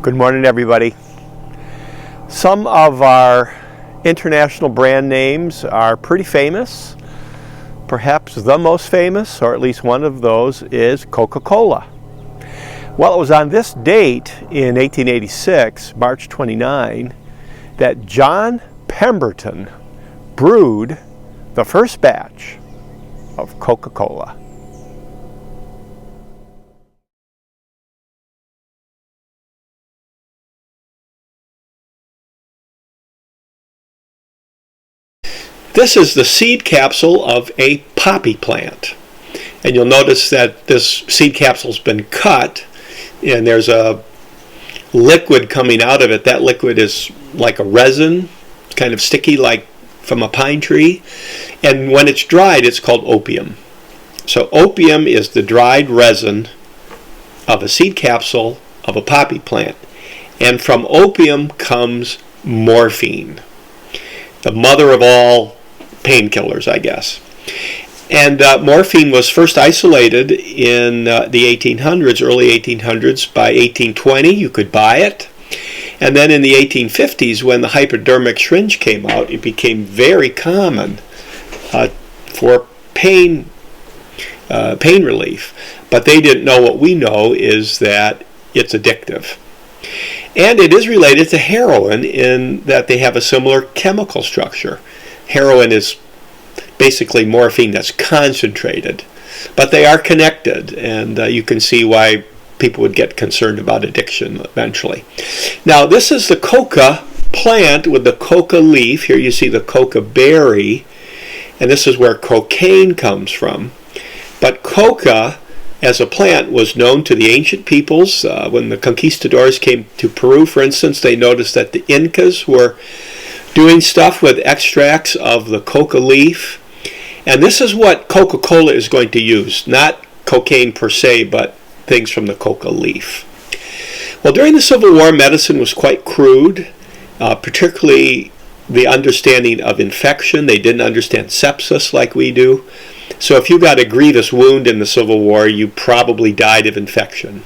Good morning, everybody. Some of our international brand names are pretty famous. Perhaps the most famous, or at least one of those, is Coca-Cola. Well, it was on this date in 1886, March 29, that John Pemberton brewed the first batch of Coca-Cola. This is the seed capsule of a poppy plant. And you'll notice that this seed capsule's been cut and there's a liquid coming out of it. That liquid is like a resin, kind of sticky like from a pine tree. And when it's dried, it's called opium. So opium is the dried resin of a seed capsule of a poppy plant. And from opium comes morphine, the mother of all painkillers, I guess. And morphine was first isolated in the 1800s, early 1800s. By 1820, you could buy it. And then in the 1850s, when the hypodermic syringe came out, it became very common for pain relief. But they didn't know what we know, is that it's addictive. And it is related to heroin in that they have a similar chemical structure. Heroin is basically morphine that's concentrated, but they are connected, and you can see why people would get concerned about addiction eventually. Now, this is the coca plant with the coca leaf. Here you see the coca berry, and this is where cocaine comes from. But coca as a plant was known to the ancient peoples. When the conquistadors came to Peru, for instance, they noticed that the Incas were doing stuff with extracts of the coca leaf. And this is what Coca-Cola is going to use, not cocaine per se, but things from the coca leaf. Well, during the Civil War, medicine was quite crude, particularly the understanding of infection. They didn't understand sepsis like we do. So if you got a grievous wound in the Civil War, you probably died of infection.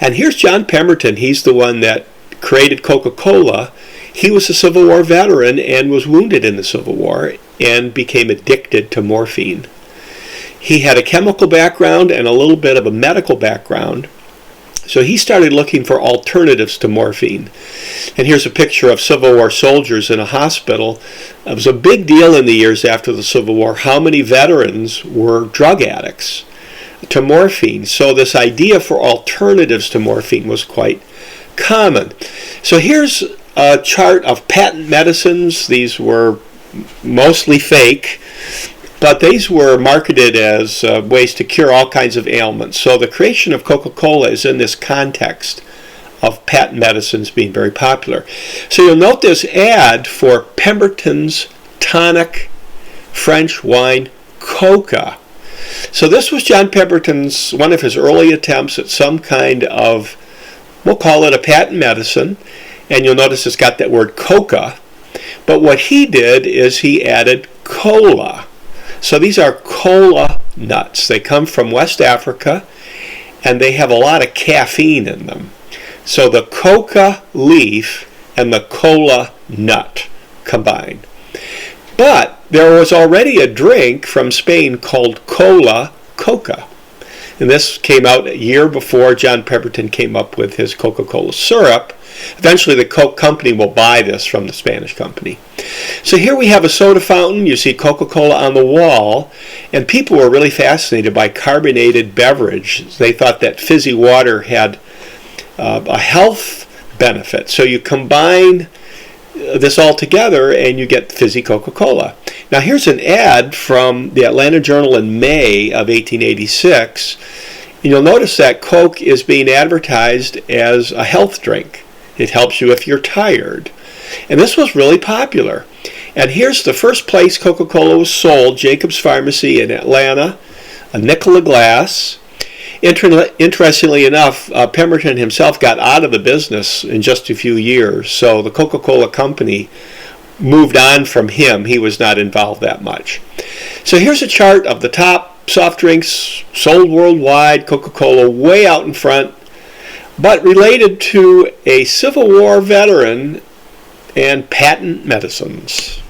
And here's John Pemberton. He's the one that created Coca-Cola. He was a Civil War veteran and was wounded in the Civil War and became addicted to morphine. He had a chemical background and a little bit of a medical background, so he started looking for alternatives to morphine. And here's a picture of Civil War soldiers in a hospital. It was a big deal in the years after the Civil War how many veterans were drug addicts to morphine. So this idea for alternatives to morphine was quite common. So here's a chart of patent medicines. These were mostly fake, but these were marketed as ways to cure all kinds of ailments. So the creation of Coca-Cola is in this context of patent medicines being very popular. So you'll note this ad for Pemberton's tonic French wine Coca. So this was John Pemberton's, one of his early attempts at some kind of, we'll call it a patent medicine. And you'll notice it's got that word coca. But what he did is he added cola. So these are cola nuts. They come from West Africa, and they have a lot of caffeine in them. So the coca leaf and the cola nut combine. But there was already a drink from Spain called Cola Coca. And this came out a year before John Pemberton came up with his Coca-Cola syrup. Eventually the Coke company will buy this from the Spanish company. So here we have a soda fountain. You see Coca-Cola on the wall, and people were really fascinated by carbonated beverage. They thought that fizzy water had a health benefit. So you combine this all together and you get fizzy Coca-Cola. Now here's an ad from the Atlanta Journal in May of 1886. And you'll notice that Coke is being advertised as a health drink. It helps you if you're tired. And this was really popular. And here's the first place Coca-Cola was sold, Jacob's Pharmacy in Atlanta, a nickel a glass. Interestingly enough, Pemberton himself got out of the business in just a few years, so the Coca-Cola company moved on from him. He was not involved that much. So here's a chart of the top soft drinks sold worldwide. Coca-Cola way out in front. but related to a Civil War veteran and patent medicines.